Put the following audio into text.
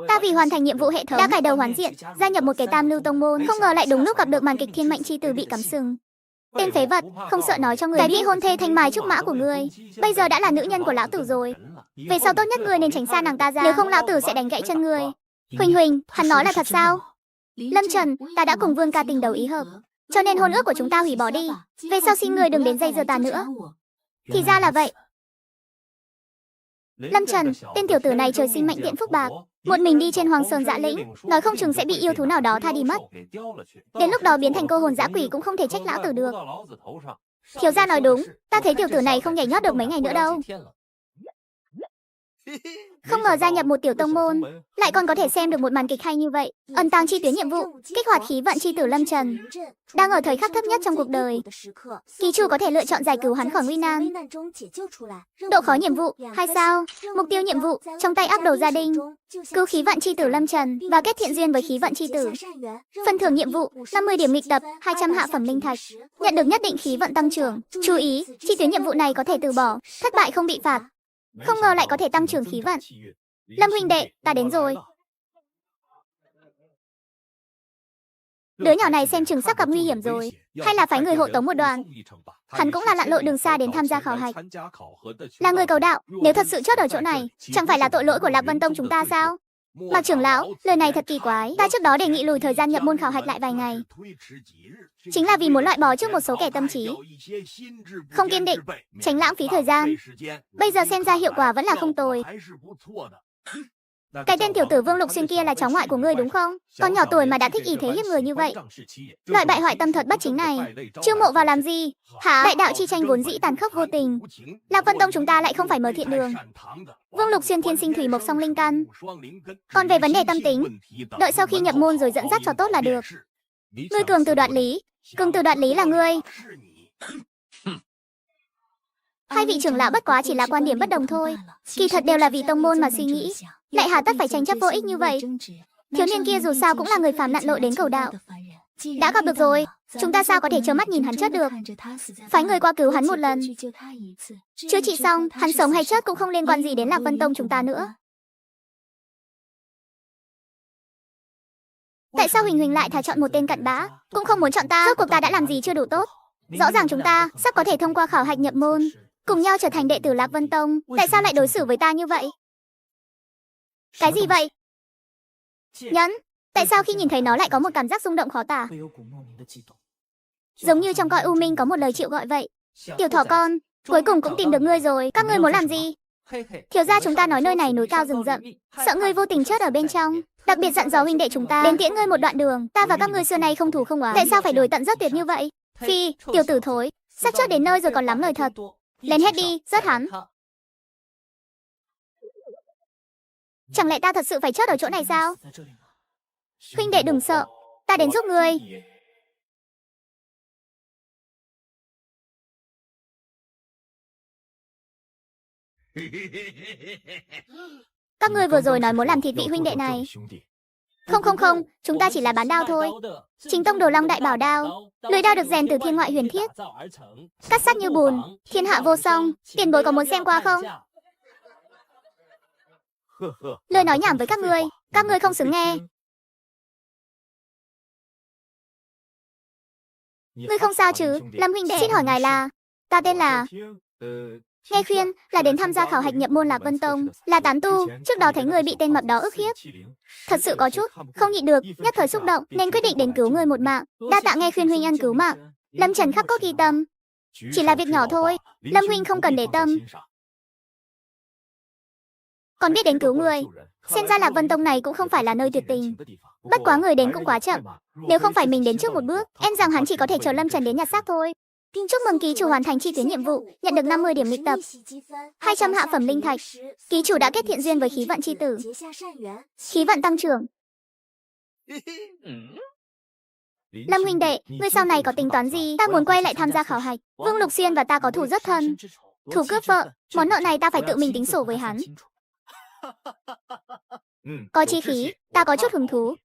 Ta vì hoàn thành nhiệm vụ hệ thống đã cải đầu hoàn diện, gia nhập một cái tam lưu tông môn, không ngờ lại đúng lúc gặp được màn kịch thiên mệnh chi tử bị cắm sừng. Tên phế vật, không sợ nói cho người cái vị hôn thê thanh mai trúc mã của ngươi, bây giờ đã là nữ nhân của lão tử rồi. Về sau tốt nhất ngươi nên tránh xa nàng ta ra, nếu không lão tử sẽ đánh gãy chân ngươi. Huỳnh Huỳnh, hắn nói là thật sao? Lâm Trần, ta đã cùng Vương ca tình đầu ý hợp, cho nên hôn ước của chúng ta hủy bỏ đi. Về sau xin ngươi đừng đến dây dưa ta nữa. Thì ra là vậy. Lâm Trần, tên tiểu tử này trời sinh mệnh tiện phúc bạc, một mình đi trên Hoàng Sơn Dã Lĩnh, nói không chừng sẽ bị yêu thú nào đó tha đi mất. Đến lúc đó biến thành cô hồn dã quỷ cũng không thể trách lão tử được. Thiếu gia nói đúng, ta thấy tiểu tử này không nhảy nhót được mấy ngày nữa đâu. Không ngờ gia nhập một tiểu tông môn, lại còn có thể xem được một màn kịch hay như vậy. Ẩn tàng chi tuyến nhiệm vụ, kích hoạt khí vận chi tử Lâm Trần. Đang ở thời khắc thấp nhất trong cuộc đời, ký chủ có thể lựa chọn giải cứu hắn khỏi nguy nan. Độ khó nhiệm vụ 2 sao. Mục tiêu nhiệm vụ trong tay áp đồ gia đình, cứu khí vận chi tử Lâm Trần và kết thiện duyên với khí vận chi tử. Phần thưởng nhiệm vụ 50 điểm nghịch tập, 200 hạ phẩm linh thạch, nhận được nhất định khí vận tăng trưởng. Chú ý, chi tuyến nhiệm vụ này có thể từ bỏ, thất bại không bị phạt. Không ngờ lại có thể tăng trưởng khí vận. Lâm huynh đệ, ta đến rồi. Đứa nhỏ này xem chừng sắp gặp nguy hiểm rồi, hay là phải người hộ tống một đoàn. Hắn cũng là lặn lội đường xa đến tham gia khảo hạch, là người cầu đạo. Nếu thật sự chốt ở chỗ này, chẳng phải là tội lỗi của Lạc Vân Tông chúng ta sao? Mạc trưởng lão, lời này thật kỳ quái. Ta trước đó đề nghị lùi thời gian nhập môn khảo hạch lại vài ngày, chính là vì muốn loại bỏ trước một số kẻ tâm trí không kiên định, tránh lãng phí thời gian. Bây giờ xem ra hiệu quả vẫn là không tồi. Cái tên tiểu tử Vương Lục Xuyên kia là cháu ngoại của ngươi đúng không? Con nhỏ tuổi mà đã thích ý thế hiếp người như vậy. Loại bại hoại tâm thuật bất chính này, chiêu mộ vào làm gì? Hả? Đại đạo chi tranh vốn dĩ tàn khốc vô tình, Lạc Vân Tông chúng ta lại không phải mở thiện đường. Vương Lục Xuyên thiên sinh thủy mộc song linh căn. Còn về vấn đề tâm tính, đợi sau khi nhập môn rồi dẫn dắt cho tốt là được. Ngươi cường từ đoạt lý. Cường từ đoạt lý là ngươi. Hai vị trưởng lão bất quá chỉ là quan điểm bất đồng thôi, kỳ thật đều là vì tông môn mà suy nghĩ, lại hà tất phải tranh chấp vô ích như vậy. Thiếu niên kia dù sao cũng là người phàm lặn lội đến cầu đạo, đã gặp được rồi, chúng ta sao có thể trơ mắt nhìn hắn chết được? Phái người qua cứu hắn một lần, chữa trị xong, hắn sống hay chết cũng không liên quan gì đến Lạc Vân Tông chúng ta nữa. Tại sao Huỳnh Huỳnh lại thà chọn một tên cặn bã, cũng không muốn chọn ta? Rốt cuộc ta đã làm gì chưa đủ tốt? Rõ ràng chúng ta sắp có thể thông qua khảo hạch nhập môn, cùng nhau trở thành đệ tử Lạc Vân Tông. Tại sao lại đối xử với ta như vậy? Cái gì vậy? Nhẫn, tại sao khi nhìn thấy nó lại có một cảm giác rung động khó tả? Giống như trong cõi u minh có một lời triệu gọi vậy. Tiểu thỏ con, cuối cùng cũng tìm được ngươi rồi. Các ngươi muốn làm gì? Thiếu gia chúng ta nói nơi này núi cao rừng rậm, sợ ngươi vô tình chết ở bên trong, đặc biệt dặn dò huynh đệ chúng ta đến tiễn ngươi một đoạn đường. Ta và các ngươi xưa nay không thù không oán, tại sao phải đuổi tận rất tuyệt như vậy? Phi, tiểu tử thối, sắp chốt đến nơi rồi còn lắm lời thật. Lên hết đi, rớt hắn. Chẳng lẽ ta thật sự phải chốt ở chỗ này sao? Huynh đệ đừng sợ, ta đến giúp ngươi. Các ngươi vừa rồi nói muốn làm thịt vị huynh đệ này. Không, chúng ta chỉ là bán đao thôi. Chính tông Đồ Long Đại Bảo Đao, lưỡi đao được rèn từ thiên ngoại huyền thiết, cắt sắc như bùn, thiên hạ vô song. Tiền bối có muốn xem qua không? Lời nói nhảm với các ngươi không xứng nghe. Ngươi không sao chứ, Lâm huynh đệ? Xin hỏi ngài là? Ta tên là... Nghe khuyên là đến tham gia khảo hạch nhập môn Lạc Vân Tông, là tán tu. Trước đó thấy người bị tên mập đó ức hiếp, thật sự có chút không nhịn được, nhất thời xúc động nên quyết định đến cứu người một mạng. Đa tạ nghe khuyên huynh ân cứu mạng. Lâm Trần khắc cốt ghi tâm. Chỉ là việc nhỏ thôi, Lâm huynh không cần để tâm. Còn biết đến cứu người. Xem ra Lạc Vân Tông này cũng không phải là nơi tuyệt tình. Bất quá người đến cũng quá chậm. Nếu không phải mình đến trước một bước, em rằng hắn chỉ có thể chờ Lâm Trần đến nhặt xác thôi. Chúc mừng ký chủ hoàn thành chi tuyến nhiệm vụ, nhận được 50 điểm nghịch tập, 200 hạ phẩm linh thạch. Ký chủ đã kết thiện duyên với khí vận chi tử, khí vận tăng trưởng. Lâm huynh đệ, ngươi sau này có tính toán gì? Ta muốn quay lại tham gia khảo hạch. Vương Lục Xuyên và ta có thù rất thân, thù cướp vợ, món nợ này ta phải tự mình tính sổ với hắn. Có chi khí, ta có chút hứng thú.